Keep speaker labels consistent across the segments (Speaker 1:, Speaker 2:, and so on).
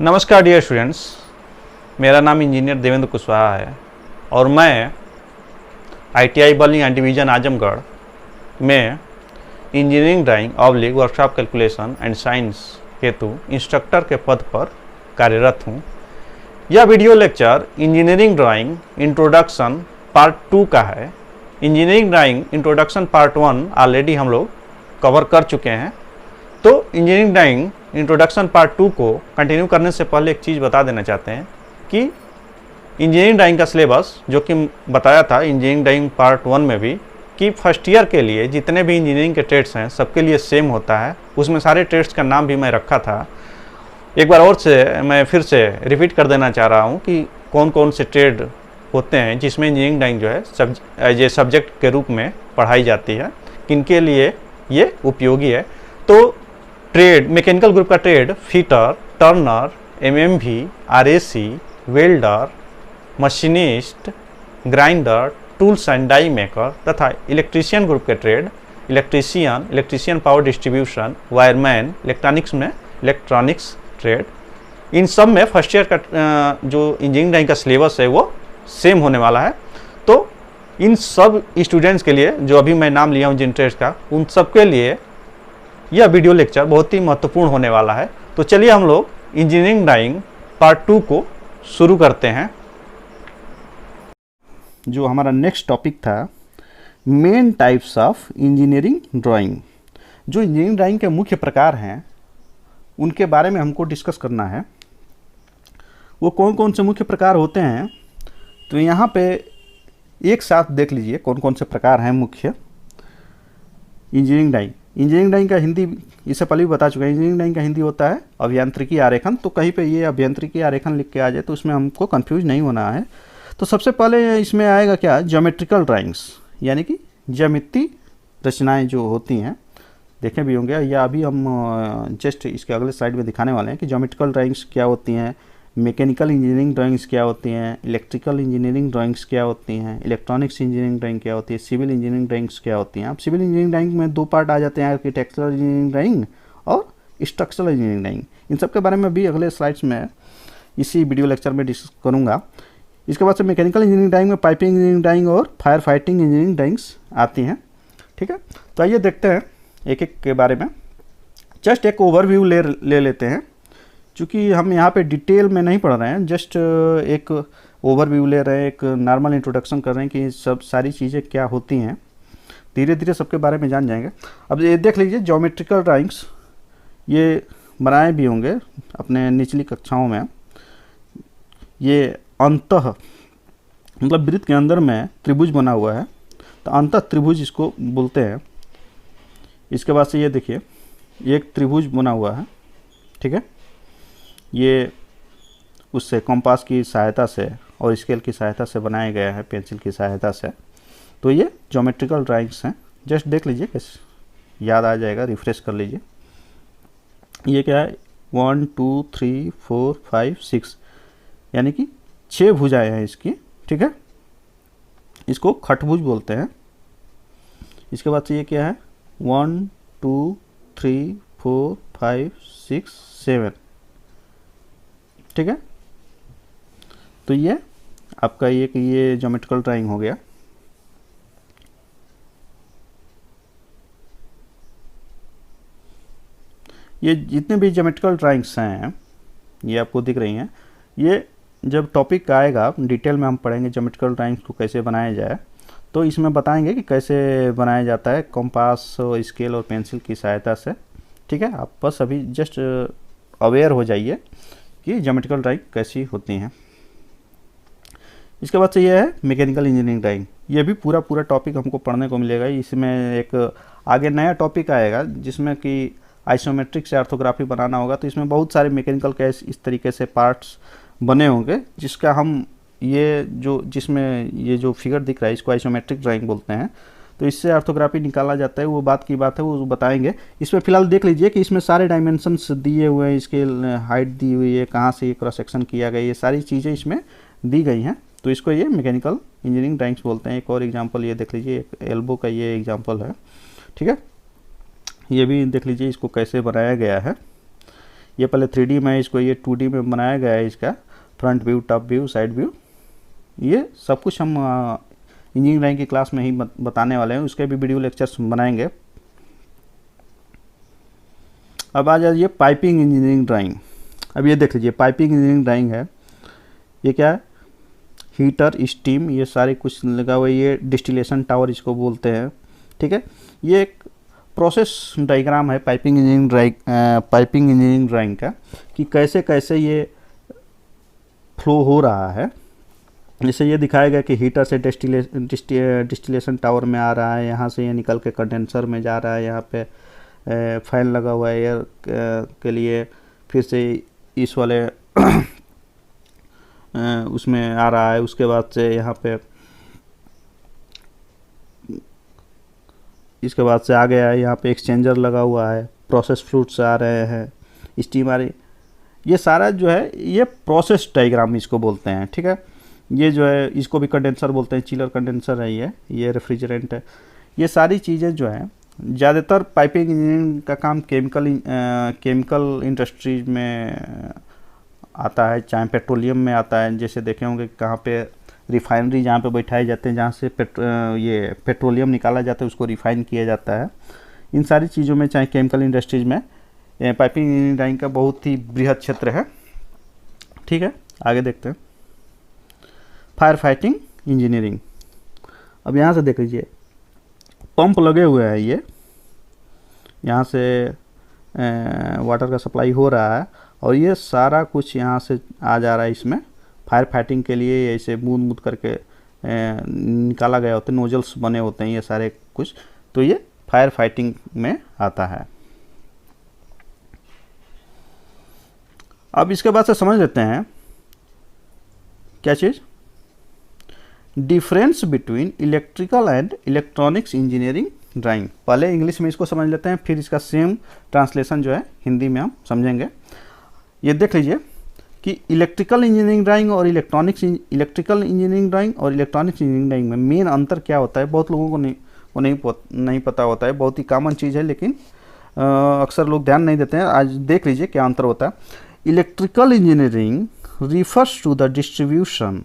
Speaker 1: नमस्कार dear students, मेरा नाम इंजीनियर देवेंद्र कुशवाहा है और मैं ITI बलिंग एंड डिवीज़न आजमगढ़ में engineering drawing oblique workshop calculation and science हेतु इंस्ट्रक्टर के पद पर कार्यरत हूँ। यह video lecture engineering drawing introduction part 2 का है। Engineering drawing introduction part 1 already हम लोग कवर कर चुके हैं, तो इंजीनियरिंग ड्राइंग इंट्रोडक्शन पार्ट 2 को कंटिन्यू करने से पहले एक चीज़ बता देना चाहते हैं कि इंजीनियरिंग ड्राइंग का सिलेबस जो कि बताया था इंजीनियरिंग ड्राइंग पार्ट 1 में भी कि फर्स्ट ईयर के लिए जितने भी इंजीनियरिंग के ट्रेड्स हैं सबके लिए सेम होता है। उसमें सारे ट्रेड्स का नाम भी मैं रखा था। एक बार और से मैं फिर से रिपीट कर देना चाह रहा हूँ कि कौन कौन से ट्रेड होते हैं जिसमें इंजीनियरिंग ड्राइंग जो है एज ए सब्जेक्ट के रूप में पढ़ाई जाती है, किनके लिए ये उपयोगी है। तो ट्रेड मैकेनिकल ग्रुप का trade fitter, turner, MMV, RAC, welder, machinist, grinder, tools and die maker तथा इलेक्ट्रीशियन ग्रुप के trade electrician power distribution, wireman, electronics में इलेक्ट्रॉनिक्स ट्रेड, इन सब में फर्स्ट ईयर का जो इंजीनियरिंग ड्राइंग का सिलेबस है वो सेम होने वाला है। तो इन सब स्टूडेंट्स के लिए जो अभी मैं नाम लिया हूँ जिन ट्रेड्स का, उन सब के लिए यह वीडियो लेक्चर बहुत ही महत्वपूर्ण होने वाला है। तो चलिए हम लोग इंजीनियरिंग ड्राइंग पार्ट 2 को शुरू करते हैं।
Speaker 2: जो हमारा नेक्स्ट टॉपिक था main types of engineering drawing. जो इंजीनियरिंग ड्राइंग के मुख्य प्रकार हैं उनके बारे में हमको डिस्कस करना है। वो कौन कौन से मुख्य प्रकार होते हैं, तो यहाँ पे एक साथ देख लीजिए कौन कौन से प्रकार हैं मुख्य इंजीनियरिंग ड्राइंग। इंजीनियरिंग ड्राइंग का हिंदी इससे पहले भी बता चुका है। इंजीनियरिंग ड्राइंग का हिंदी होता है अभियांत्रिकी आरेखन। तो कहीं पे ये अभियांत्रिकी आरेखन लिख के आ जाए तो उसमें हमको कंफ्यूज नहीं होना है। तो सबसे पहले इसमें आएगा क्या, ज्योमेट्रिकल ड्राइंग्स, यानी कि ज्यामितीय रचनाएं जो होती हैं, देखे भी होंगे या अभी हम जस्ट इसके अगले स्लाइड में दिखाने वाले हैं कि ज्योमेट्रिकल ड्राइंग्स क्या होती हैं, मैकेनिकल इंजीनियरिंग ड्राइंग्स क्या होती हैं, इलेक्ट्रिकल इंजीनियरिंग ड्राइंग्स क्या होती हैं, इलेक्ट्रॉनिक्स इंजीनियरिंग ड्राइंग क्या होती है, सिविल इंजीनियरिंग ड्राइंग्स क्या होती हैं। अब सिविल इंजीनियरिंग ड्राइंग में दो पार्ट आ जाते हैं, आर्किटेक्चरल इंजीनियरिंग ड्राइंग और स्ट्रक्चरल इंजीनियरिंग ड्राइंग। इन सब के बारे में भी अगले स्लाइड्स में इसी वीडियो लेक्चर में डिस्कस करूँगा। इसके बाद से मैकेनिकल इंजीनियरिंग ड्राइंग में पाइपिंग इंजीनियरिंग ड्राइंग और फायर फाइटिंग इंजीनियरिंग ड्राइंग्स आती हैं। ठीक है, तो आइए देखते हैं एक एक के बारे में। जस्ट एक ओवरव्यू ले लेते हैं, चूँकि हम यहाँ पे डिटेल में नहीं पढ़ रहे हैं, जस्ट एक ओवरव्यू ले रहे हैं, एक नॉर्मल इंट्रोडक्शन कर रहे हैं कि सब सारी चीज़ें क्या होती हैं। धीरे धीरे सबके बारे में जान जाएंगे। अब ये देख लीजिए ज्योमेट्रिकल ड्राइंग्स, ये बनाए भी होंगे अपने निचली कक्षाओं में। ये अंतः मतलब वृत्त के अंदर में त्रिभुज बना हुआ है, तो अंतः त्रिभुज इसको बोलते हैं। इसके बाद से ये देखिए एक त्रिभुज बना हुआ है, ठीक है। ये उससे कंपास की सहायता से और स्केल की सहायता से बनाया गया है, पेंसिल की सहायता से। तो ये ज्योमेट्रिकल ड्राइंग्स हैं। जस्ट देख लीजिए, कैसे याद आ जाएगा, रिफ्रेश कर लीजिए। ये क्या है, 1 2 3 4 5 6, यानी कि 6 भुजाएं हैं इसकी, ठीक है। इसको खटभुज बोलते हैं। इसके बाद से ये क्या है, 1 2 3 4 5 6 7, ठीक है। तो ये आपका ये ज्योमेट्रिकल ड्राइंग हो गया। ये जितने भी ज्योमेट्रिकल ड्राइंग्स हैं ये आपको दिख रही हैं। ये जब टॉपिक आएगा डिटेल में हम पढ़ेंगे ज्योमेट्रिकल ड्राइंग्स को कैसे बनाया जाए, तो इसमें बताएंगे कि कैसे बनाया जाता है कंपास, स्केल और पेंसिल की सहायता से, ठीक है। आप बस अभी जस्ट अवेयर हो जाइए कि ज्योमेट्रिकल ड्राइंग कैसी होती हैं। इसके बाद से ये है मैकेनिकल इंजीनियरिंग ड्राइंग। ये भी पूरा टॉपिक हमको पढ़ने को मिलेगा। इसमें एक आगे नया टॉपिक आएगा जिसमें कि आइसोमेट्रिक से ऑर्थोग्राफी बनाना होगा। तो इसमें बहुत सारे मैकेनिकल के इस तरीके से पार्ट्स बने होंगे, जिसका हम जिसमें ये जो फिगर दिख रहा है इसको आइसोमेट्रिक ड्राइंग बोलते हैं। तो इससे ऑर्थोग्राफी निकाला जाता है, वो बात की बात है, वो बताएंगे। इसमें फिलहाल देख लीजिए कि इसमें सारे डायमेंशंस दिए हुए हैं, इसके हाइट दी हुई है, कहाँ से ये क्रॉस सेक्शन किया गया, ये सारी चीज़ें इसमें दी गई हैं। तो इसको ये मैकेनिकल इंजीनियरिंग ड्राइंग्स बोलते हैं। एक और एग्जांपल ये देख लीजिए, एक एल्बो का ये एग्जांपल है, ठीक है। ये भी देख लीजिए इसको कैसे बनाया गया है। ये पहले 3D में इसको ये 2D में बनाया गया है, इसका front view, top view, side view, ये सब कुछ हम इंजीनियरिंग ड्राइंग की क्लास में ही बताने वाले हैं, उसके भी वीडियो लेक्चर्स बनाएंगे। अब आ जाइए पाइपिंग इंजीनियरिंग ड्राइंग। अब ये देख लीजिए पाइपिंग इंजीनियरिंग ड्राइंग है, ये क्या है, हीटर, स्टीम, ये सारे कुछ लगा हुआ है, ये डिस्टिलेशन टावर इसको बोलते हैं, ठीक है। ये एक प्रोसेस डायग्राम है पाइपिंग इंजीनियरिंग ड्राइंग का, कि कैसे कैसे ये फ्लो हो रहा है। जैसे ये दिखाया गया कि हीटर से डिस्टिलेशन टावर में आ रहा है, यहाँ से ये निकल के कंडेंसर में जा रहा है, यहाँ पे फैन लगा हुआ है एयर के लिए, फिर से इस वाले उसमें आ रहा है, उसके बाद से यहाँ पे इसके बाद से आ गया है, यहाँ पे एक्सचेंजर लगा हुआ है, प्रोसेस फ्लूइड्स आ रहे हैं, स्टीम आ रही, ये सारा जो है ये प्रोसेस डायग्राम इसको बोलते हैं, ठीक है। ये जो है इसको भी कंडेंसर बोलते हैं, चिलर कंडेंसर है, ये रेफ्रिजरेंट है। ये सारी चीज़ें जो हैं ज़्यादातर पाइपिंग इंजीनियरिंग का काम केमिकल इंडस्ट्रीज में आता है, चाहे पेट्रोलियम में आता है। जैसे देखे होंगे कहाँ पे रिफाइनरी जहाँ पे बैठाए जाते हैं, जहाँ से ये पेट्रोलियम निकाला जाता है, उसको रिफाइन किया जाता है। इन सारी चीज़ों में, चाहे केमिकल इंडस्ट्रीज में, पाइपिंग इंजीनियरिंग ड्राइंग का बहुत ही बृहद क्षेत्र है, ठीक है। आगे देखते हैं फायर फाइटिंग इंजीनियरिंग। अब यहाँ से देख लीजिए पंप लगे हुए हैं, ये यहाँ से वाटर का सप्लाई हो रहा है, और ये सारा कुछ यहाँ से आ जा रहा है इसमें फायर फाइटिंग के लिए। ऐसे बूंद बूंद करके निकाला गया होता है, नोजल्स बने होते हैं ये सारे कुछ, तो ये फायर फाइटिंग में आता है। अब इसके बाद से समझ लेते हैं क्या चीज़, difference between electrical and electronics engineering drawing. पहले इंग्लिश में इसको समझ लेते हैं, फिर इसका सेम ट्रांसलेशन जो है हिंदी में हम समझेंगे। ये देख लीजिए कि इलेक्ट्रिकल इंजीनियरिंग ड्राइंग और इलेक्ट्रॉनिक्स इंजीनियरिंग ड्राइंग में मेन अंतर क्या होता है, बहुत लोगों को नहीं पता होता है। बहुत ही कॉमन चीज़ है, लेकिन अक्सर लोग ध्यान नहीं देते हैं। आज देख लीजिए क्या अंतर होता है। Electrical engineering refers to the distribution,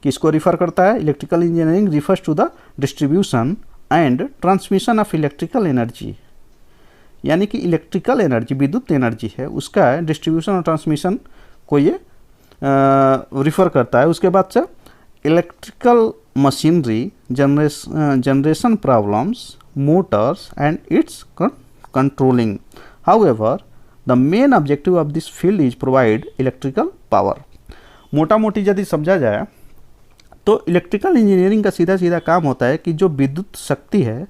Speaker 2: किसको रिफर करता है, electrical engineering refers to the distribution and transmission of electrical energy, यानी कि इलेक्ट्रिकल एनर्जी, विद्युत एनर्जी है, उसका डिस्ट्रीब्यूशन और ट्रांसमिशन को ये रिफ़र करता है। उसके बाद से electrical machinery, generation problems, Motors and it's controlling. However the main objective of this field is provide electrical power. मोटा मोटी यदि समझा जाए तो इलेक्ट्रिकल इंजीनियरिंग का सीधा सीधा काम होता है कि जो विद्युत शक्ति है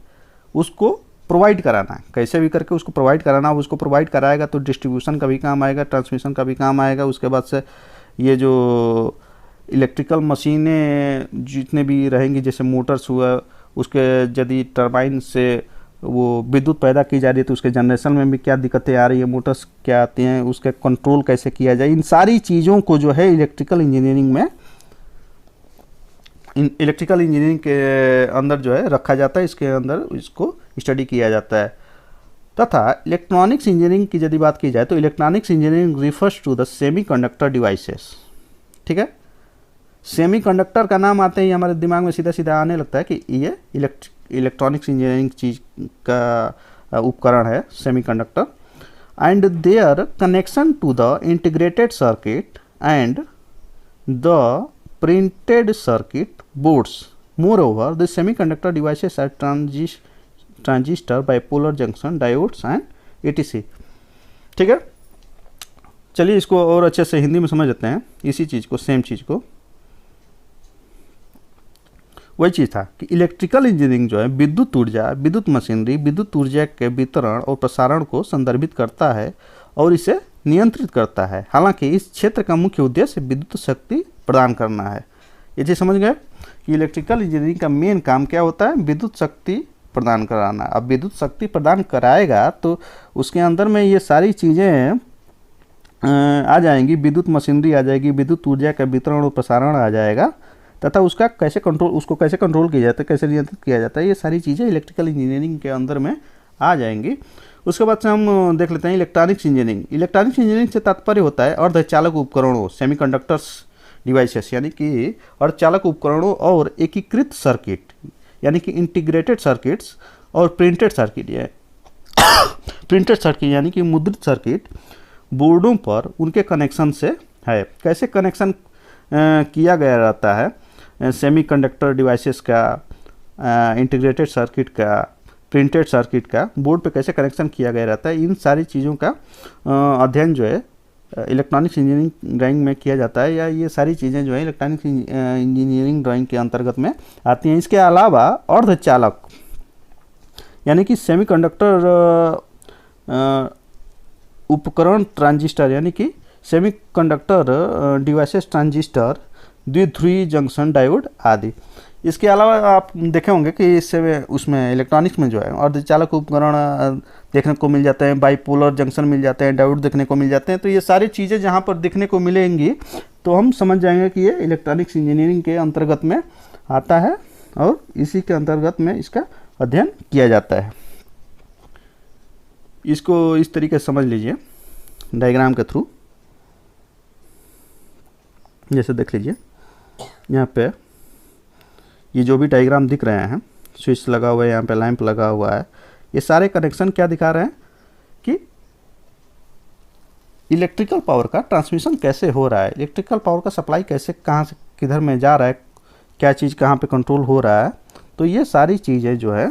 Speaker 2: उसको प्रोवाइड कराना है, कैसे भी करके उसको प्रोवाइड कराना। उसको प्रोवाइड कराएगा तो डिस्ट्रीब्यूशन का भी काम आएगा, ट्रांसमिशन का भी काम आएगा। उसके बाद से ये जो इलेक्ट्रिकल मशीनें जितने भी रहेंगी, जैसे मोटर्स हुआ, उसके यदि टरबाइन से वो विद्युत पैदा की जा रही है तो उसके जनरेशन में भी क्या दिक्कतें आ रही है, मोटर्स क्या आती हैं, उसके कंट्रोल कैसे किया जाए, इन सारी चीज़ों को जो है इलेक्ट्रिकल इंजीनियरिंग के अंदर जो है रखा जाता है, इसके अंदर इसको स्टडी किया जाता है। तथा इलेक्ट्रॉनिक्स इंजीनियरिंग की यदि बात की जाए तो electronics engineering refers to the semiconductor devices, ठीक है। सेमीकंडक्टर का नाम आते ही हमारे दिमाग में सीधा सीधा आने लगता है कि ये इलेक्ट्रॉनिक्स इंजीनियरिंग चीज़ का उपकरण है semiconductor. And their connection to the integrated circuit and the printed circuit boards. Moreover, the semiconductor devices are transistor, bipolar junction, diodes and etc. ठीक है, चलिए इसको और अच्छे से हिंदी में समझ लेते हैं इसी चीज़ को, सेम चीज़ को। वही चीज़ था कि इलेक्ट्रिकल इंजीनियरिंग जो है विद्युत ऊर्जा, विद्युत मशीनरी, विद्युत ऊर्जा के वितरण और प्रसारण को संदर्भित करता है और इसे नियंत्रित करता है। हालांकि इस क्षेत्र का मुख्य उद्देश्य विद्युत शक्ति प्रदान करना है। ये चीज़ समझ गए कि इलेक्ट्रिकल इंजीनियरिंग का मेन काम क्या होता है, विद्युत शक्ति प्रदान कराना। अब विद्युत शक्ति प्रदान कराएगा तो उसके अंदर में ये सारी चीज़ें आ जाएंगी, विद्युत मशीनरी आ जाएगी, विद्युत ऊर्जा का वितरण और प्रसारण आ जाएगा, तथा उसको कैसे कंट्रोल किया जाता है, कैसे नियंत्रित किया जाता है, ये सारी चीज़ें इलेक्ट्रिकल इंजीनियरिंग के अंदर में आ जाएंगी। उसके बाद से हम देख लेते हैं इलेक्ट्रॉनिक्स इंजीनियरिंग। इलेक्ट्रॉनिक्स इंजीनियरिंग से तात्पर्य होता है अर्धचालक उपकरणों सेमीकंडक्टर्स डिवाइसेस, यानी कि अर्धचालक उपकरणों और एकीकृत सर्किट यानी कि इंटीग्रेटेड सर्किट्स और प्रिंटेड सर्किट प्रिंटेड सर्किट यानी कि मुद्रित सर्किट बोर्डों पर उनके कनेक्शन से है। कैसे कनेक्शन किया गया रहता है सेमीकंडक्टर डिवाइसेस का, इंटीग्रेटेड सर्किट का, प्रिंटेड सर्किट का बोर्ड पे कैसे कनेक्शन किया गया रहता है, इन सारी चीज़ों का अध्ययन जो है इलेक्ट्रॉनिक्स इंजीनियरिंग ड्राइंग में किया जाता है, या ये सारी चीज़ें जो है इलेक्ट्रॉनिक्स इंजीनियरिंग ड्राइंग के अंतर्गत में आती हैं। इसके अलावा अर्धचालक यानी कि सेमीकंडक्टर उपकरण ट्रांजिस्टर यानी कि सेमीकंडक्टर डिवाइसेस ट्रांजिस्टर, द्विध्रुवी जंक्शन डायोड आदि। इसके अलावा आप देखे होंगे कि इससे उसमें इलेक्ट्रॉनिक्स में जो है अर्धचालक उपकरण देखने को मिल जाते हैं, बाइपोलर जंक्शन मिल जाते हैं, डायोड देखने को मिल जाते हैं। तो ये सारी चीज़ें जहाँ पर दिखने को मिलेंगी तो हम समझ जाएंगे कि ये इलेक्ट्रॉनिक्स इंजीनियरिंग के अंतर्गत में आता है और इसी के अंतर्गत में इसका अध्ययन किया जाता है। इसको इस तरीके से समझ लीजिए डायग्राम के थ्रू। जैसे देख लीजिए यहाँ पे ये जो भी डायग्राम दिख रहे हैं, स्विच लगा हुआ है, यहाँ पे लैंप लगा हुआ है, ये सारे कनेक्शन क्या दिखा रहे हैं कि इलेक्ट्रिकल पावर का ट्रांसमिशन कैसे हो रहा है, इलेक्ट्रिकल पावर का सप्लाई कैसे कहाँ से किधर में जा रहा है, क्या चीज़ कहाँ पे कंट्रोल हो रहा है। तो ये सारी चीज़ें जो है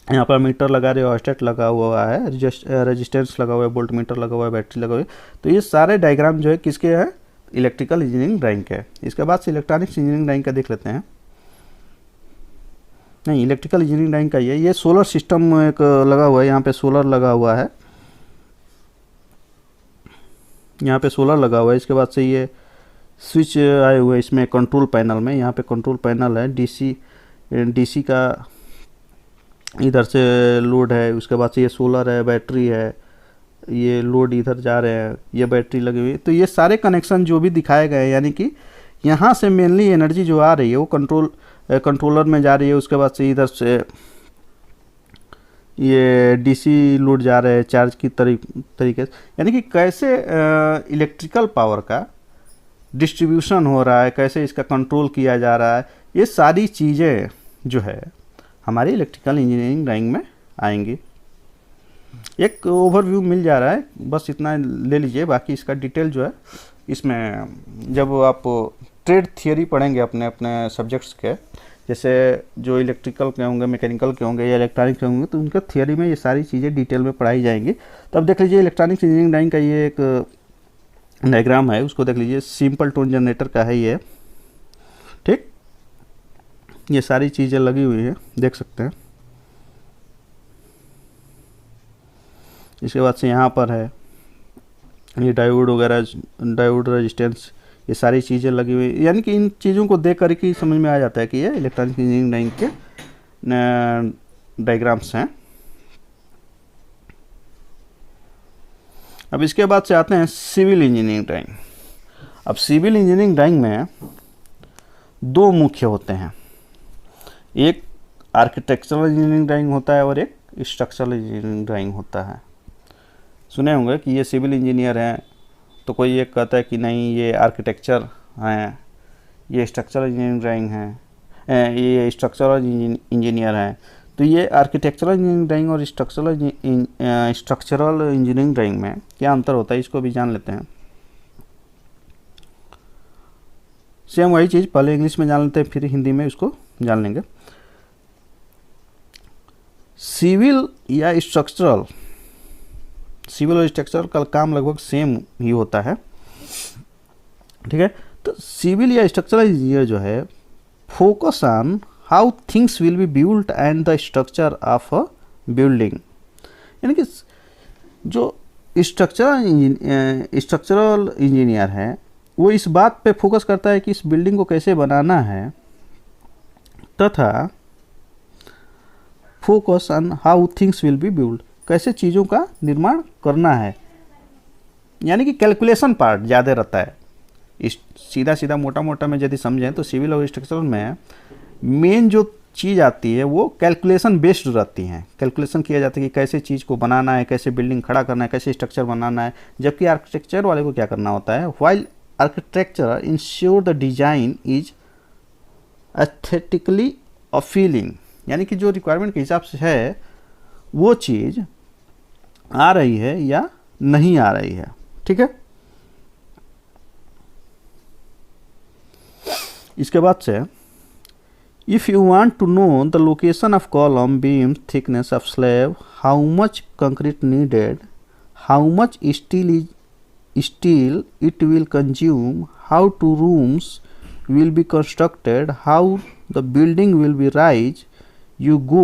Speaker 2: यहाँ पर मीटर लगा रहे हो, स्टेट लगा हुआ है, रेजिस्टेंस लगा हुआ है, वोल्ट मीटर लगा हुआ है, बैटरी लगा हुआ है। तो ये सारे डायग्राम जो है किसके हैं, इलेक्ट्रिकल इंजीनियरिंग ड्राइंग के। इसके बाद से इलेक्ट्रॉनिक्स इंजीनियरिंग ड्राइंग का देख लेते हैं। नहीं, इलेक्ट्रिकल इंजीनियरिंग ड्राइंग का ये सोलर सिस्टम एक लगा हुआ है, यहाँ पे सोलर लगा हुआ है, यहाँ पे सोलर लगा हुआ है। इसके बाद से ये स्विच आए हुए इसमें कंट्रोल पैनल में, यहाँ पे कंट्रोल पैनल है, डीसी का इधर से लोड है। उसके बाद से ये सोलर है, बैटरी है, ये लोड इधर जा रहे हैं, ये बैटरी लगी हुई है। तो ये सारे कनेक्शन जो भी दिखाए गए हैं, यानी कि यहाँ से मेनली एनर्जी जो आ रही है वो कंट्रोलर में जा रही है। उसके बाद से इधर से ये डीसी लोड जा रहे हैं चार्ज की तरीके से, यानी कि कैसे इलेक्ट्रिकल पावर का डिस्ट्रीब्यूशन हो रहा है, कैसे इसका कंट्रोल किया जा रहा है, ये सारी चीज़ें जो है हमारी इलेक्ट्रिकल इंजीनियरिंग ड्राइंग में आएंगी। एक ओवरव्यू मिल जा रहा है, बस इतना ले लीजिए। बाकी इसका डिटेल जो है इसमें जब आप ट्रेड थियरी पढ़ेंगे अपने अपने सब्जेक्ट्स के, जैसे जो इलेक्ट्रिकल के होंगे, मैकेनिकल के होंगे या इलेक्ट्रॉनिक के होंगे, तो उनका थियरी में ये सारी चीज़ें डिटेल में पढ़ाई जाएंगी। तो अब देख लीजिए इलेक्ट्रॉनिक्स इंजीनियरिंग ड्राइंग का ये एक डायग्राम है, उसको देख लीजिए। सिंपल टोन जनरेटर का है ये, ठीक। ये सारी चीज़ें लगी हुई है, देख सकते हैं। इसके बाद से यहाँ पर है ये डायोड वगैरह, डायोड रेजिस्टेंस, ये सारी चीज़ें लगी हुई, यानी कि इन चीज़ों को देख कर ही समझ में आ जाता है कि ये इलेक्ट्रॉनिक इंजीनियरिंग ड्राइंग के डायग्राम्स हैं। अब इसके बाद से आते हैं सिविल इंजीनियरिंग ड्राइंग। अब सिविल इंजीनियरिंग ड्राइंग में दो मुख्य होते हैं, एक आर्किटेक्चरल इंजीनियरिंग ड्राइंग होता है और एक स्ट्रक्चरल इंजीनियरिंग ड्राइंग होता है। सुने होंगे कि ये सिविल इंजीनियर हैं, तो कोई ये कहता है कि नहीं ये आर्किटेक्चर हैं, ये स्ट्रक्चरल इंजीनियरिंग ड्राइंग है, ये स्ट्रक्चरल इंजीनियर हैं। तो ये आर्किटेक्चरल इंजीनियरिंग ड्राइंग और स्ट्रक्चरल इंजीनियरिंग ड्राइंग में क्या अंतर होता है, इसको भी जान लेते हैं। सेम वही चीज़ पहले इंग्लिश में जान लेते हैं, फिर हिंदी में इसको जान लेंगे। सिविल या स्ट्रक्चरल, सिविल और स्ट्रक्चरल का काम लगभग सेम ही होता है, ठीक है। तो सिविल या स्ट्रक्चरल इंजीनियर जो है focus on how things will be built and the structure of a building, यानी कि जो स्ट्रक्चरल इंजीनियर है वो इस बात पे फोकस करता है कि इस बिल्डिंग को कैसे बनाना है, तथा focus on how things will be build, कैसे चीज़ों का निर्माण करना है, यानी कि कैलकुलेशन पार्ट ज़्यादा रहता है। इस सीधा सीधा मोटा मोटा में यदि समझें तो सिविल और स्ट्रक्चरल में मेन जो चीज़ आती है वो कैलकुलेशन बेस्ड रहती हैं। कैलकुलेशन किया जाता है कि कैसे चीज़ को बनाना है, कैसे बिल्डिंग खड़ा करना है, कैसे स्ट्रक्चर बनाना है। जबकि आर्किटेक्चर वाले को क्या करना होता है, while architecture ensure the design is aesthetically appealing, यानी कि जो रिक्वायरमेंट के हिसाब से है वो चीज़ आ रही है या नहीं आ रही है। ठीक है, इसके बाद से if you want to know the location of column, beam, thickness of slab, how much concrete needed, how much steel it will consume, how to rooms will be constructed, how the building will be rise, you go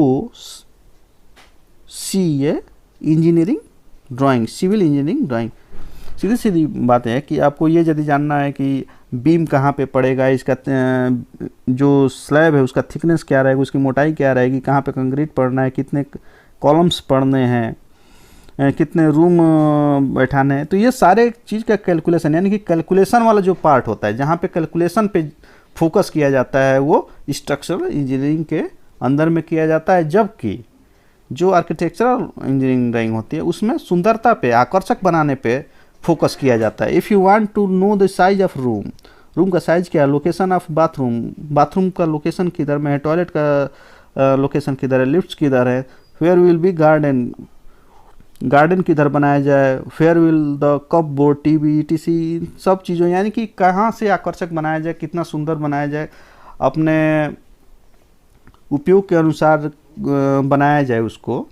Speaker 2: see a engineering drawing, civil engineering drawing। सीधी सीधी बात है कि आपको ये यदि जानना है कि beam कहाँ पे पड़ेगा, इसका जो स्लैब है उसका थिकनेस क्या रहेगा, उसकी मोटाई क्या रहेगी, कहाँ पे कंक्रीट पड़ना है, कितने कॉलम्स पड़ने हैं, कितने रूम बैठाने हैं, तो ये सारे चीज़ का कैलकुलेशन, यानी कि कैलकुलेशन वाला जो पार्ट होता है, जहाँ पे कैलकुलेशन पे फोकस किया जाता है, वो स्ट्रक्चरल इंजीनियरिंग के अंदर में किया जाता है। जबकि जो आर्किटेक्चरल इंजीनियरिंग ड्राइंग होती है उसमें सुंदरता पे, आकर्षक बनाने पे फोकस किया जाता है। If you want to know the size of room, room का साइज क्या है, लोकेशन ऑफ बाथरूम, बाथरूम का लोकेशन किधर में है, टॉयलेट का लोकेशन किधर है, लिफ्ट किधर है, where will be garden, garden किधर बनाया जाए, where will the cupboard, TV, TC, सब चीज़ों, यानी कि कहाँ से आकर्षक बनाया जाए, कितना सुंदर बनाया जाए, अपने उपयोग के अनुसार बनाया जाए, उसको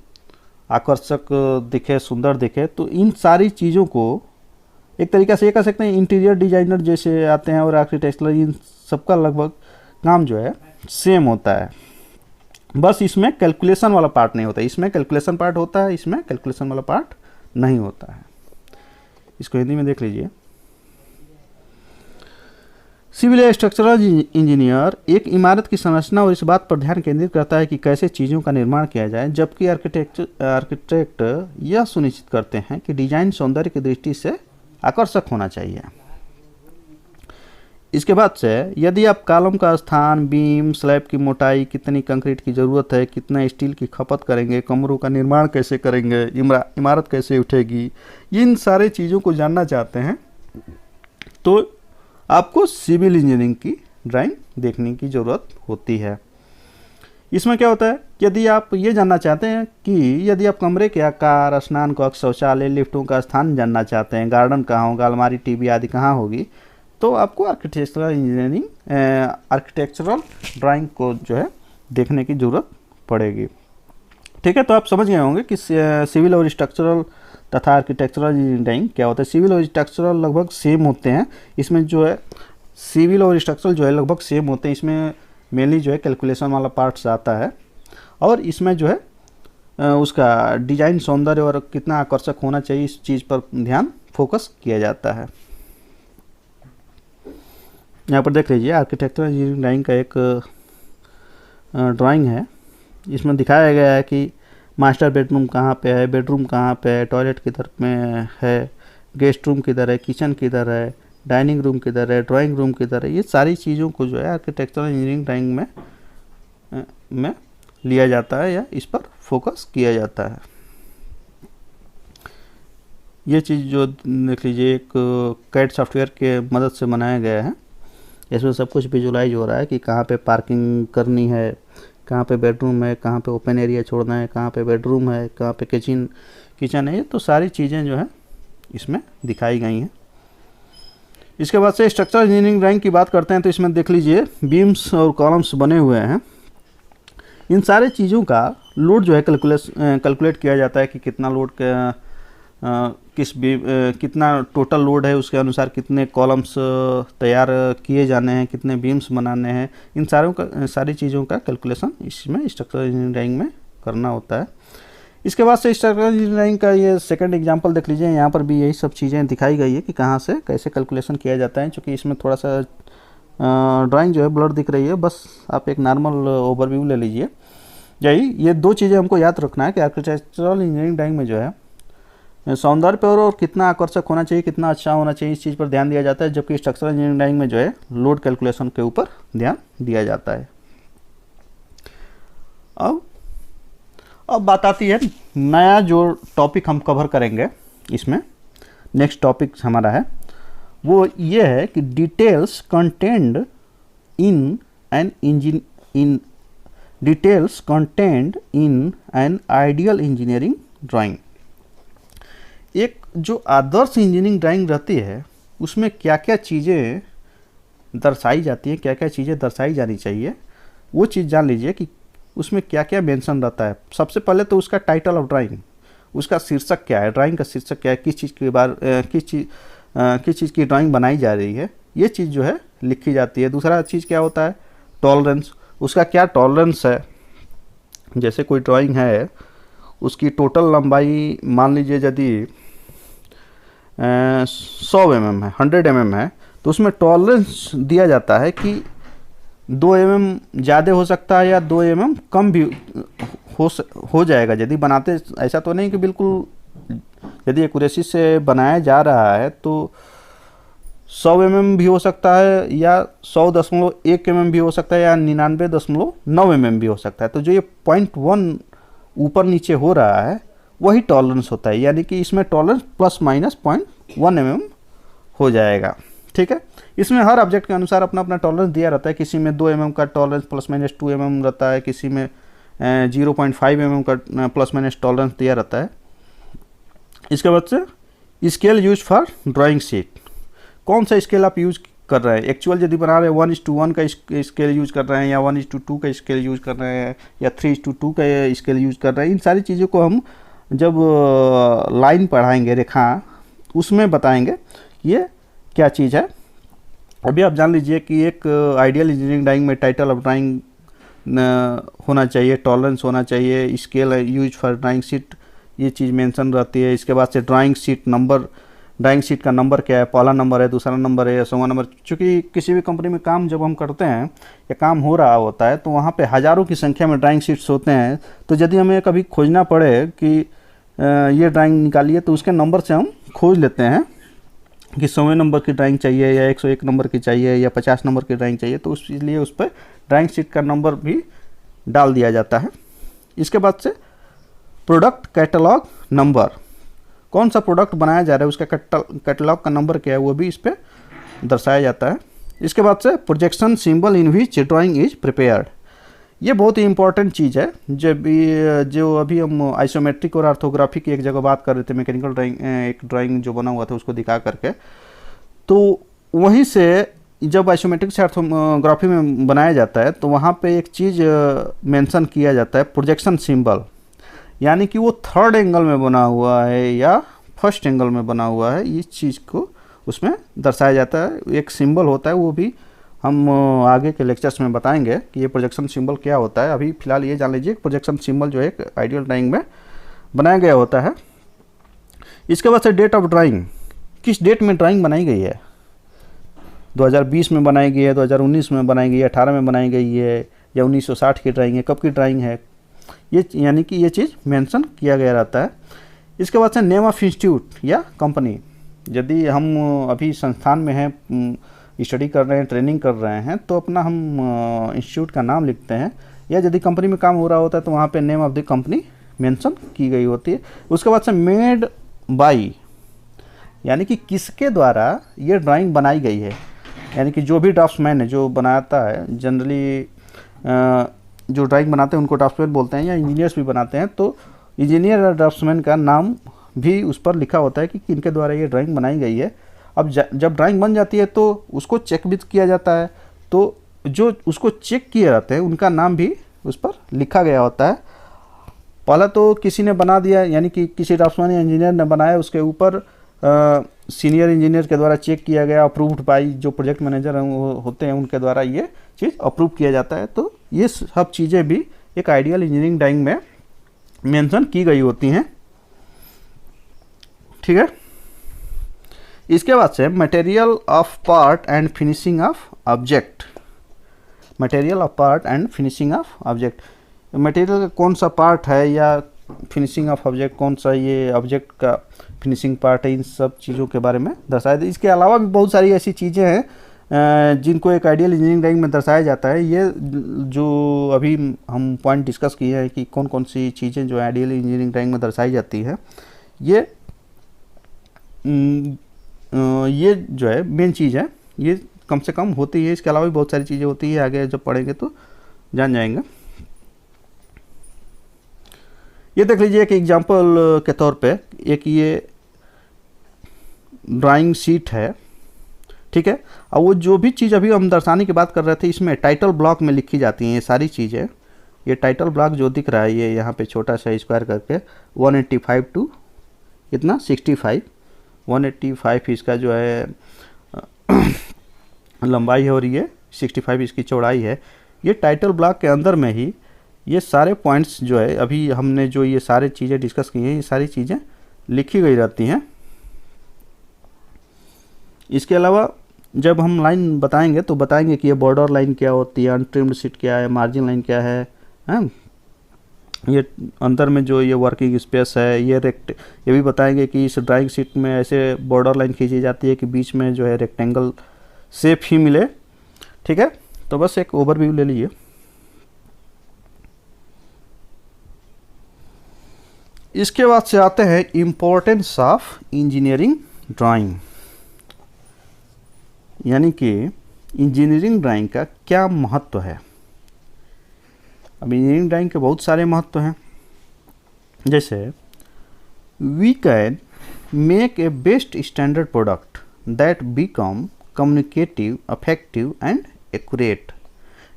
Speaker 2: आकर्षक दिखे, सुंदर दिखे। तो इन सारी चीज़ों को एक तरीक़े से ये कह सकते हैं इंटीरियर डिजाइनर जैसे आते हैं और आर्किटेक्चर, इन सबका लगभग काम जो है सेम होता है, बस इसमें कैलकुलेशन वाला पार्ट नहीं होता। इसमें कैलकुलेशन पार्ट होता है, इसमें कैलकुलेशन वाला पार्ट नहीं होता है। इसको हिंदी में देख लीजिए। सिविल या स्ट्रक्चरल इंजीनियर एक इमारत की संरचना और इस बात पर ध्यान केंद्रित करता है कि कैसे चीज़ों का निर्माण किया जाए, जबकि आर्किटेक्ट यह सुनिश्चित करते हैं कि डिजाइन सौंदर्य की दृष्टि से आकर्षक होना चाहिए। इसके बाद से यदि आप कॉलम का स्थान, बीम, स्लैब की मोटाई, कितनी कंक्रीट की ज़रूरत है, कितना स्टील की खपत करेंगे, कमरों का निर्माण कैसे करेंगे, इमारत कैसे उठेगी, इन सारे चीज़ों को जानना चाहते हैं तो आपको सिविल इंजीनियरिंग की ड्राइंग देखने की ज़रूरत होती है। इसमें क्या होता है, यदि आप ये जानना चाहते हैं कि यदि आप कमरे के आकार, स्नान कक्ष, शौचालय, लिफ्टों का स्थान जानना चाहते हैं, गार्डन कहाँ होगा, अलमारी, टीवी आदि कहाँ होगी, तो आपको आर्किटेक्चरल इंजीनियरिंग, आर्किटेक्चरल ड्राइंग को जो है देखने की ज़रूरत पड़ेगी। ठीक है, तो आप समझ गए होंगे कि सिविल और स्ट्रक्चरल तथा आर्किटेक्चरल इंजीनियरिंग क्या होता है। सिविल और स्ट्रक्चरल लगभग सेम होते हैं। इसमें जो है सिविल और स्ट्रक्चरल जो है लगभग सेम होते हैं। इसमें मेनली जो है कैलकुलेशन वाला पार्ट्स आता है और इसमें जो है उसका डिजाइन, सौंदर्य और कितना आकर्षक होना चाहिए, इस चीज़ पर ध्यान फोकस किया जाता है। यहाँ पर देख लीजिए आर्किटेक्चरल इंजीनियरिंग ड्राइंग का एक ड्राइंग है। इसमें दिखाया गया है कि मास्टर बेडरूम कहाँ पे है, बेडरूम कहाँ पे है, टॉयलेट किधर में है, गेस्ट रूम किधर है, किचन किधर है, डाइनिंग रूम किधर है, ड्राइंग रूम किधर है। ये सारी चीज़ों को जो है आर्किटेक्चरल इंजीनियरिंग ड्राइंग में लिया जाता है या इस पर फोकस किया जाता है। ये चीज़ जो देख लीजिए एक कैड सॉफ्टवेयर के मदद से बनाया गया है। इसमें सब कुछ विजुलाइज हो रहा है कि कहाँ पे पार्किंग करनी है, कहाँ पे बेडरूम है, कहाँ पे ओपन एरिया छोड़ना है, कहाँ पे बेडरूम है, कहाँ पे किचन है। ये तो सारी चीज़ें जो है इसमें दिखाई गई हैं। इसके बाद से स्ट्रक्चरल इंजीनियरिंग ड्राइंग की बात करते हैं तो इसमें देख लीजिए बीम्स और कॉलम्स बने हुए हैं। इन सारे चीज़ों का लोड जो है कैलकुलेट किया जाता है कि कितना लोड कितना टोटल लोड है, उसके अनुसार कितने कॉलम्स तैयार किए जाने हैं, कितने बीम्स बनाने हैं। इन सारी चीज़ों का कैलकुलेशन इसमें स्ट्रक्चरल इंजीनियरिंग में करना होता है। इसके बाद से स्ट्रक्चरल इंजीनियरिंग का ये सेकंड एग्जांपल देख लीजिए। यहाँ पर भी यही सब चीज़ें दिखाई गई है कि कहाँ से कैसे कैलकुलेशन किया जाता है। चूँकि इसमें थोड़ा सा ड्राइंग जो है ब्लर दिख रही है, बस आप एक नॉर्मल ओवरव्यू ले लीजिए। यही ये दो चीज़ें हमको याद रखना है कि आर्किटेक्चरल इंजीनियरिंग ड्राइंग में जो है सौंदर्य पर और कितना आकर्षक होना चाहिए, कितना अच्छा होना चाहिए, इस चीज़ पर ध्यान दिया जाता है। जबकि स्ट्रक्चरल इंजीनियरिंग ड्राइंग में जो है लोड कैलकुलेशन के ऊपर ध्यान दिया जाता है। अब बात आती है नया जो टॉपिक हम कवर करेंगे इसमें। नेक्स्ट टॉपिक हमारा है वो ये है कि details contained in an ideal engineering drawing. एक जो आदर्श इंजीनियरिंग ड्राइंग रहती है उसमें क्या क्या चीज़ें दर्शाई जाती हैं, क्या क्या चीज़ें दर्शाई जानी चाहिए, वो चीज़ जान लीजिए कि उसमें क्या क्या मेंशन रहता है। सबसे पहले तो उसका टाइटल ऑफ ड्राइंग, उसका शीर्षक क्या है, ड्राइंग का शीर्षक क्या है, किस चीज़ की ड्राइंग बनाई जा रही है, ये चीज़ जो है लिखी जाती है। दूसरा चीज़ क्या होता है, टॉलरेंस, उसका क्या टॉलरेंस है। जैसे कोई ड्राइंग है उसकी टोटल लंबाई मान लीजिए यदि 100 mm है, 100 mm है, तो उसमें टॉलरेंस दिया जाता है कि 2 mm ज़्यादा हो सकता है या 2 mm कम भी हो जाएगा यदि बनाते। ऐसा तो नहीं कि बिल्कुल यदि एक्यूरेसी से बनाया जा रहा है तो 100 mm भी हो सकता है या 100.1 mm भी हो सकता है या 99.9 mm भी हो सकता है। तो जो ये 0.1 ऊपर नीचे हो रहा है वही टॉलरेंस होता है, यानी कि इसमें टॉलरेंस प्लस माइनस 0.1 mm हो जाएगा। ठीक है, इसमें हर ऑब्जेक्ट के अनुसार अपना अपना टॉलरेंस दिया रहता है। किसी में 2 mm का टॉलरेंस प्लस माइनस 2 mm रहता है, किसी में 0.5 mm का प्लस माइनस टॉलरेंस दिया रहता है। इसके बाद से scale use for drawing sheet, कौन सा स्केल आप यूज कर रहे हैं। एक्चुअल यदि बना रहे हैं 1:1 का स्केल यूज कर रहे हैं या 1:2 का स्केल यूज कर रहे हैं या 3:2 का स्केल यूज कर रहे हैं, इन सारी चीज़ों को हम जब लाइन पढ़ाएंगे, रेखा, उसमें बताएंगे ये क्या चीज़ है। अभी आप जान लीजिए कि एक आइडियल इंजीनियरिंग ड्राइंग में टाइटल ऑफ ड्राइंग होना चाहिए, टॉलरेंस होना चाहिए, scale use for drawing sheet, ये चीज़ मेंशन रहती है। इसके बाद से drawing sheet number, drawing sheet का नंबर क्या है, पहला नंबर है, दूसरा नंबर है या 100वां नंबर। चूँकि किसी भी कंपनी में काम जब हम करते हैं या काम हो रहा होता है तो वहाँ पे हज़ारों की संख्या में ड्राइंग शीट्स होते हैं। तो यदि हमें कभी खोजना पड़े कि ये ड्राइंग निकालिए तो उसके नंबर से हम खोज लेते हैं कि 100वें नंबर की ड्राइंग चाहिए या 101 नंबर की चाहिए या 50 नंबर की ड्राइंग चाहिए, तो इसलिए उस पर ड्राइंग शीट का नंबर भी डाल दिया जाता है। इसके बाद से प्रोडक्ट कैटलॉग नंबर, कौन सा प्रोडक्ट बनाया जा रहा है उसका कैटलॉग का नंबर क्या है वो भी इस पर दर्शाया जाता है। इसके बाद से projection symbol in which drawing is prepared, ये बहुत ही इंपॉर्टेंट चीज़ है। जो अभी हम आइसोमेट्रिक और ऑर्थोग्राफी की एक जगह बात कर रहे थे, मैकेनिकल ड्राइंग, एक ड्राइंग जो बना हुआ था उसको दिखा करके, तो वहीं से जब आइसोमेट्रिक से ऑर्थोग्राफी में बनाया जाता है तो वहाँ पे एक चीज़ मेंशन किया जाता है, प्रोजेक्शन सिंबल, यानी कि वो थर्ड एंगल में बना हुआ है या फर्स्ट एंगल में बना हुआ है, इस चीज़ को उसमें दर्शाया जाता है। एक सिंबल होता है, वो भी हम आगे के लेक्चर्स में बताएंगे कि ये प्रोजेक्शन सिंबल क्या होता है। अभी फ़िलहाल ये जान लीजिए प्रोजेक्शन सिंबल जो है एक आइडियल ड्राइंग में बनाया गया होता है। इसके बाद से डेट ऑफ ड्राइंग, किस डेट में ड्राइंग बनाई गई है, 2020 में बनाई गई है, 2019 में बनाई गई है, 18 में बनाई गई है या 1960 की ड्राइंग है, कब की ड्राइंग है, ये यानी कि ये चीज़ मेंशन किया गया रहता है। इसके बाद से नेम ऑफ इंस्टीट्यूट या कंपनी, यदि हम अभी संस्थान में हैं, स्टडी कर रहे हैं, ट्रेनिंग कर रहे हैं, तो अपना हम इंस्टीट्यूट का नाम लिखते हैं, या यदि कंपनी में काम हो रहा होता है तो वहाँ पे name of the company mention की गई होती है। उसके बाद से मेड बाय, यानी कि किसके द्वारा ये ड्राइंग बनाई गई है, यानी कि जो भी ड्राफ्ट्समैन है जो बनाता है, जनरली जो ड्राइंग बनाते हैं उनको ड्राफ्ट्समैन बोलते हैं या इंजीनियर्स भी बनाते हैं, तो इंजीनियर और ड्राफ्ट्समैन का नाम भी उस पर लिखा होता है कि किनके द्वारा ये ड्राइंग बनाई गई है। अब जब ड्राइंग बन जाती है तो उसको चेक भी किया जाता है, तो जो उसको चेक किए जाते हैं उनका नाम भी उस पर लिखा गया होता है। पहला तो किसी ने बना दिया, यानी कि किसी ड्राफ्ट्समैन या इंजीनियर ने बनाया, उसके ऊपर सीनियर इंजीनियर के द्वारा चेक किया गया, अप्रूव्ड बाय जो प्रोजेक्ट मैनेजर होते हैं उनके द्वारा ये चीज़ अप्रूव किया जाता है। तो ये सब चीज़ें भी एक आइडियल इंजीनियरिंग ड्राइंग में मेंशन की गई होती हैं। ठीक है, इसके बाद से material of part and finishing of object, material of part and finishing of object, material का कौन सा पार्ट है या फिनिशिंग ऑफ ऑब्जेक्ट कौन सा ये ऑब्जेक्ट का फिनिशिंग पार्ट है, इन सब चीज़ों के बारे में दर्शाया। इसके अलावा भी बहुत सारी ऐसी चीज़ें हैं जिनको एक आइडियल इंजीनियरिंग ड्राइंग में दर्शाया जाता है, ये जो अभी हम पॉइंट डिस्कस किए हैं कि कौन कौन सी चीज़ें जो आइडियल इंजीनियरिंग ड्राइंग में दर्शाई जाती है, ये जो है मेन चीज़ है, ये कम से कम होती है। इसके अलावा भी बहुत सारी चीज़ें होती है, आगे जब पढ़ेंगे तो जान जाएंगे। ये देख लीजिए एक एग्जांपल के तौर पे, एक ये ड्राइंग शीट है, ठीक है। और वो जो भी चीज़ अभी हम दर्शाने की बात कर रहे थे, इसमें टाइटल ब्लॉक में लिखी जाती हैं ये सारी चीज़ें। ये टाइटल ब्लॉक जो दिख रहा है, ये यहाँ पे छोटा सा स्क्वायर करके 185 टू इतना 65, 185 इसका जो है लंबाई है और ये 65 इसकी चौड़ाई है। ये टाइटल ब्लॉक के अंदर में ही ये सारे पॉइंट्स जो है अभी हमने जो ये सारी चीज़ें डिस्कस की हैं, ये सारी चीज़ें लिखी गई रहती हैं। इसके अलावा जब हम लाइन बताएंगे तो बताएंगे कि ये बॉर्डर लाइन क्या होती है, अनट्रिम्ड शीट क्या है, मार्जिन लाइन क्या है, हैं? ये अंदर में जो ये वर्किंग स्पेस है, ये भी बताएंगे कि इस ड्राइंग शीट में ऐसे बॉर्डर लाइन खींची जाती है कि बीच में जो है रेक्टेंगल शेप ही मिले, ठीक है। तो बस एक ओवरव्यू ले लीजिए। इसके बाद से आते हैं इम्पोर्टेंस ऑफ इंजीनियरिंग ड्राइंग, यानी कि इंजीनियरिंग ड्राइंग का क्या महत्व है। अब इंजीनियरिंग ड्राइंग के बहुत सारे महत्व हैं, जैसे we can make a best standard product that become communicative, affective and accurate.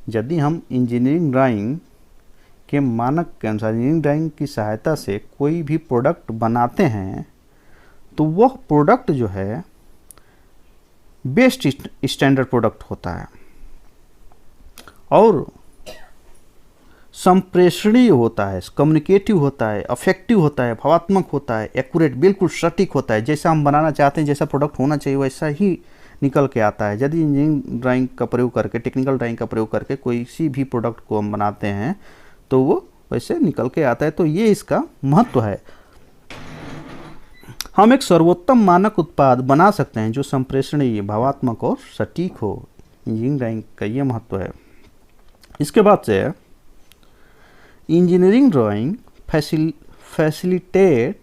Speaker 2: यदि हम इंजीनियरिंग ड्राइंग के मानक के अनुसार इंजीनियरिंग ड्राइंग की सहायता से कोई भी प्रोडक्ट बनाते हैं, तो वह प्रोडक्ट जो है बेस्ट स्टैंडर्ड प्रोडक्ट होता है और संप्रेषणीय होता है, कम्युनिकेटिव होता है, अफेक्टिव होता है, भावात्मक होता है, एक्यूरेट, बिल्कुल सटीक होता है। जैसा हम बनाना चाहते हैं, जैसा प्रोडक्ट होना चाहिए वैसा ही निकल के आता है। यदि इंजीनियरिंग ड्राइंग का प्रयोग करके, टेक्निकल ड्राइंग का प्रयोग करके कोई सी भी प्रोडक्ट को हम बनाते हैं तो वो वैसे निकल के आता है। तो ये इसका महत्व है। हम एक सर्वोत्तम मानक उत्पाद बना सकते हैं जो संप्रेषणीय, भावात्मक और सटीक हो। इंजीनियरिंग ड्राइंग का ये महत्व है। इसके बाद से engineering drawing facilitate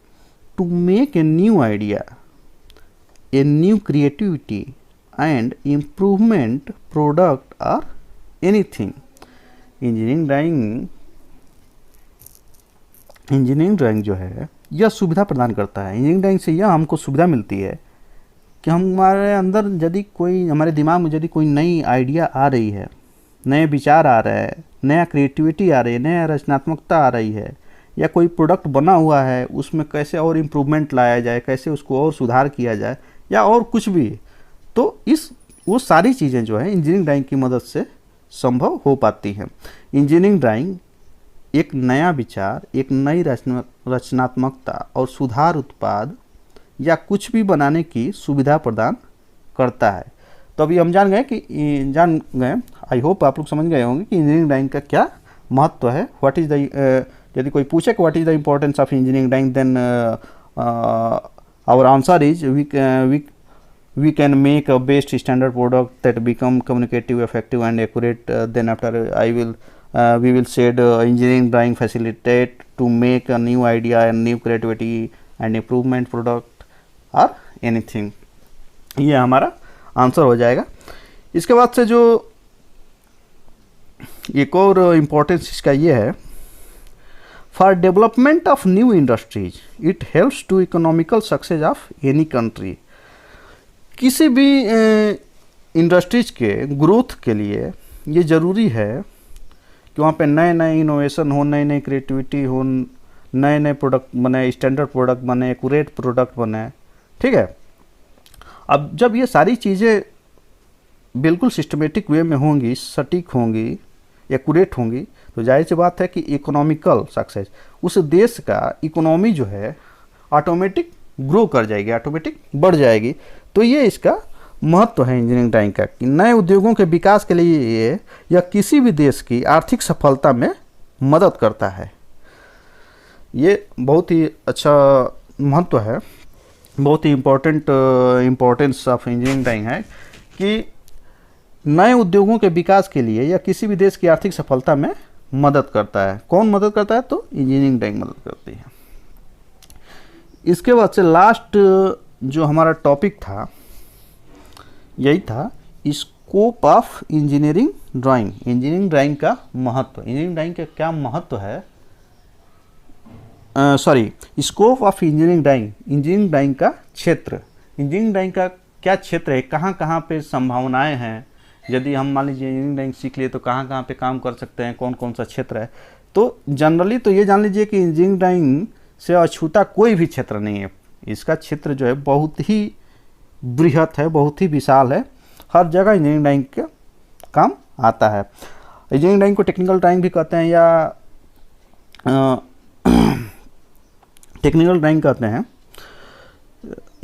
Speaker 2: to make a new idea, a new creativity and improvement product और एनीथिंग। इंजीनियरिंग ड्राइंग जो है यह सुविधा प्रदान करता है। इंजीनियरिंग ड्राइंग से यह हमको सुविधा मिलती है कि हमारे अंदर यदि कोई, हमारे दिमाग में यदि कोई नई आइडिया आ रही है, नए विचार आ रहे हैं, नया क्रिएटिविटी आ रही है, नया रचनात्मकता आ रही है, या कोई प्रोडक्ट बना हुआ है उसमें कैसे और इम्प्रूवमेंट लाया जाए, कैसे उसको और सुधार किया जाए, या और कुछ भी, तो वो सारी चीज़ें जो है इंजीनियरिंग ड्राइंग की मदद से संभव हो पाती हैं। इंजीनियरिंग ड्राइंग एक नया विचार, एक नई रचनात्मकता और सुधार उत्पाद या कुछ भी बनाने की सुविधा प्रदान करता है। तो अभी हम जान गए, आई होप आप लोग समझ गए होंगे कि इंजीनियरिंग ड्राइंग का क्या महत्व है। व्हाट इज़ द, यदि कोई पूछे कि what is the importance of engineering drawing, then our answer is we can make a best standard product that become communicative, effective and accurate. Then after we will said engineering drawing facilitate to make a new idea and new creativity and improvement product or anything. ये हमारा answer हो जाएगा। इसके बाद से जो एक और इम्पोर्टेंस इसका ये है, for development of new industries it helps to economical success of any country. किसी भी इंडस्ट्रीज के ग्रोथ के लिए ये ज़रूरी है कि वहाँ पे नए नए इनोवेशन हो, नई नई क्रिएटिविटी हो, नए नए प्रोडक्ट बने, स्टैंडर्ड प्रोडक्ट बने, एक्यूरेट प्रोडक्ट बने, ठीक है। अब जब ये सारी चीज़ें बिल्कुल सिस्टमेटिक वे में होंगी, सटीक होंगी, एक्यूरेट होंगी, तो जाहिर सी बात है कि इकोनॉमिकल सक्सेस, उस देश का इकोनॉमी जो है ऑटोमेटिक ग्रो कर जाएगी, ऑटोमेटिक बढ़ जाएगी। तो ये इसका महत्व है इंजीनियरिंग ड्राइंग का कि नए उद्योगों के विकास के लिए ये या किसी भी देश की आर्थिक सफलता में मदद करता है। ये बहुत ही अच्छा महत्व है, बहुत ही इम्पोर्टेंस ऑफ इंजीनियरिंग ड्राइंग है कि नए उद्योगों के विकास के लिए या किसी भी देश की आर्थिक सफलता में मदद करता है। कौन मदद करता है? तो इंजीनियरिंग ड्राइंग मदद करती है। इसके बाद से लास्ट जो हमारा टॉपिक था यही था, scope of engineering drawing. Engineering drawing का महत्व, इंजीनियरिंग ड्राइंग का क्या महत्व है, scope of engineering drawing, engineering drawing का क्षेत्र। इंजीनियरिंग ड्राइंग का क्या क्षेत्र है, कहाँ कहाँ पे संभावनाएं हैं, यदि हम मान लीजिए इंजीनियरिंग ड्राइंग सीख लिए तो कहाँ कहाँ पे काम कर सकते हैं, कौन कौन सा क्षेत्र है। तो जनरली तो ये जान लीजिए कि इंजीनियरिंग ड्राइंग से अछूता कोई भी क्षेत्र नहीं है। इसका क्षेत्र जो है बहुत ही बृहत है, बहुत ही विशाल है, हर जगह इंजीनियरिंग ड्राइंग का काम आता है। इंजीनियरिंग ड्राइंग को टेक्निकल ड्राइंग भी कहते हैं या टेक्निकल ड्राइंग कहते हैं।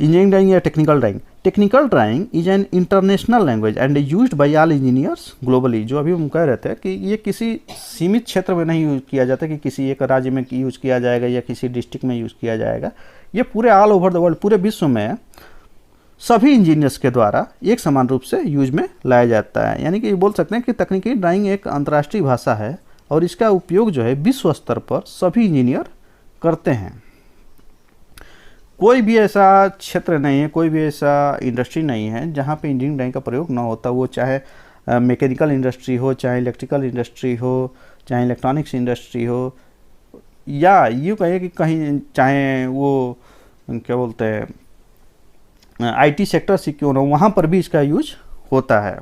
Speaker 2: इंजीनियरिंग ड्राइंग या technical drawing, technical drawing is an international language and used by all engineers globally. जो अभी हम कह रहे थे कि ये किसी सीमित क्षेत्र में नहीं यूज किया जाता कि किसी एक राज्य में यूज किया जाएगा या किसी डिस्ट्रिक्ट में यूज किया जाएगा। ये पूरे ऑल ओवर द वर्ल्ड, पूरे विश्व में सभी इंजीनियर्स के द्वारा एक समान रूप से यूज में लाया जाता है। यानी कि बोल सकते हैं कि तकनीकी ड्राइंग एक अंतर्राष्ट्रीय भाषा है और इसका उपयोग जो है विश्व स्तर पर सभी इंजीनियर करते हैं। कोई भी ऐसा क्षेत्र नहीं है, कोई भी ऐसा इंडस्ट्री नहीं है जहाँ पे इंजीनियरिंग ड्राइंग का प्रयोग ना होता। वो चाहे मैकेनिकल इंडस्ट्री हो, चाहे इलेक्ट्रिकल इंडस्ट्री हो, चाहे इलेक्ट्रॉनिक्स इंडस्ट्री हो, या यूँ कहिए कि कहीं चाहे वो क्या बोलते हैं आईटी सेक्टर से क्यों ना, वहाँ पर भी इसका यूज होता है।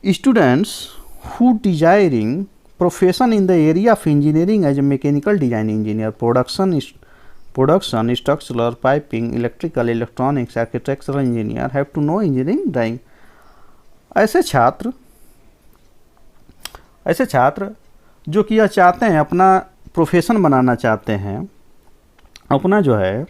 Speaker 2: Students who desiring profession in the area of engineering as a mechanical design engineer, production structural, piping, electrical, electronics, architectural engineer have to know engineering drawing. ऐसे छात्र जो कि यह चाहते हैं, अपना प्रोफेशन बनाना चाहते हैं, अपना जो है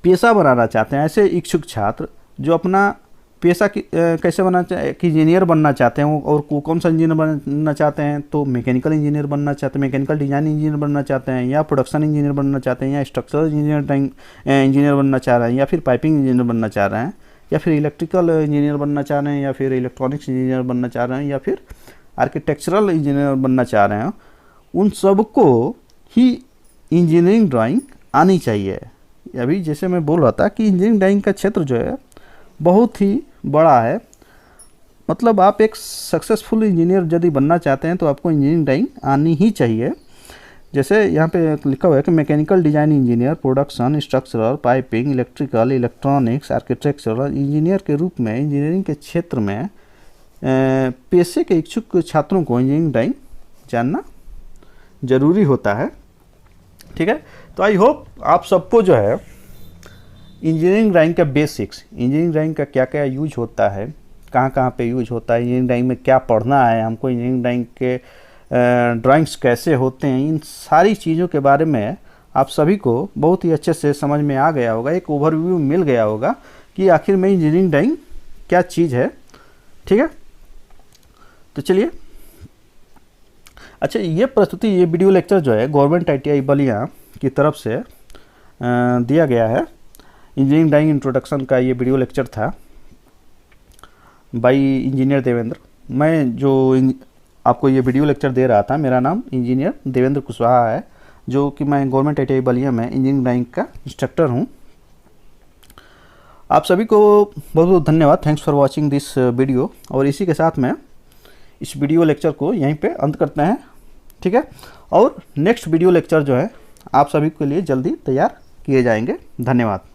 Speaker 2: पेशा बनाना चाहते हैं, ऐसे इच्छुक छात्र जो अपना पेशा कैसे बनना चाहे कि इंजीनियर बनना चाहते हैं, और कौन सा इंजीनियर बनना चाहते हैं, तो मैकेनिकल इंजीनियर बनना चाहते हैं, मैकेनिकल डिजाइन इंजीनियर बनना चाहते हैं, या प्रोडक्शन इंजीनियर बनना चाहते हैं, या स्ट्रक्चरल इंजीनियर बनना चाह रहे हैं, या फिर पाइपिंग इंजीनियर बनना चाह रहे हैं, या फिर इलेक्ट्रिकल इंजीनियर बनना चाह रहे हैं, या फिर इलेक्ट्रॉनिक्स इंजीनियर बनना चाह रहे हैं, या फिर आर्किटेक्चरल इंजीनियर बनना चाह रहे हैं, उन सबको ही इंजीनियरिंग ड्राइंग आनी चाहिए। अभी जैसे मैं बोल रहा था कि इंजीनियरिंग ड्राइंग का क्षेत्र जो है बहुत ही बड़ा है। मतलब आप एक सक्सेसफुल इंजीनियर यदि बनना चाहते हैं तो आपको इंजीनियरिंग ड्राइंग आनी ही चाहिए। जैसे यहाँ पे लिखा हुआ है कि mechanical design engineer, production structural, piping, electrical, electronics, architectural engineer के रूप में इंजीनियरिंग के क्षेत्र में पेशे के इच्छुक छात्रों को इंजीनियरिंग ड्राइंग जानना ज़रूरी होता है। ठीक है, तो आई होप आप सबको जो है इंजीनियरिंग ड्राइंग का बेसिक्स, इंजीनियरिंग ड्राइंग का क्या क्या यूज होता है, कहाँ कहाँ पे यूज होता है, इंजीनियरिंग ड्राइंग में क्या पढ़ना है हमको, इंजीनियरिंग ड्राइंग के ड्राइंग्स कैसे होते हैं, इन सारी चीज़ों के बारे में आप सभी को बहुत ही अच्छे से समझ में आ गया होगा, एक ओवरव्यू मिल गया होगा कि आखिर में इंजीनियरिंग ड्राइंग क्या चीज़ है। ठीक है, तो चलिए, अच्छा ये प्रस्तुति, ये वीडियो लेक्चर जो है गवर्नमेंट ITI बलिया की तरफ से दिया गया है। इंजीनियरिंग ड्राइंग इंट्रोडक्शन का ये वीडियो लेक्चर था बाय इंजीनियर देवेंद्र। मैं जो आपको ये वीडियो लेक्चर दे रहा था, मेरा नाम इंजीनियर देवेंद्र कुशवाहा है, जो कि मैं गवर्नमेंट ITI बलिया में इंजीनियरिंग ड्राइंग का इंस्ट्रक्टर हूँ। आप सभी को बहुत बहुत धन्यवाद, thanks for watching this video. और इसी के साथ में इस वीडियो लेक्चर को यहीं पे अंत करते हैं। ठीक है, और नेक्स्ट वीडियो लेक्चर जो है आप सभी के लिए जल्दी तैयार किए जाएंगे। धन्यवाद।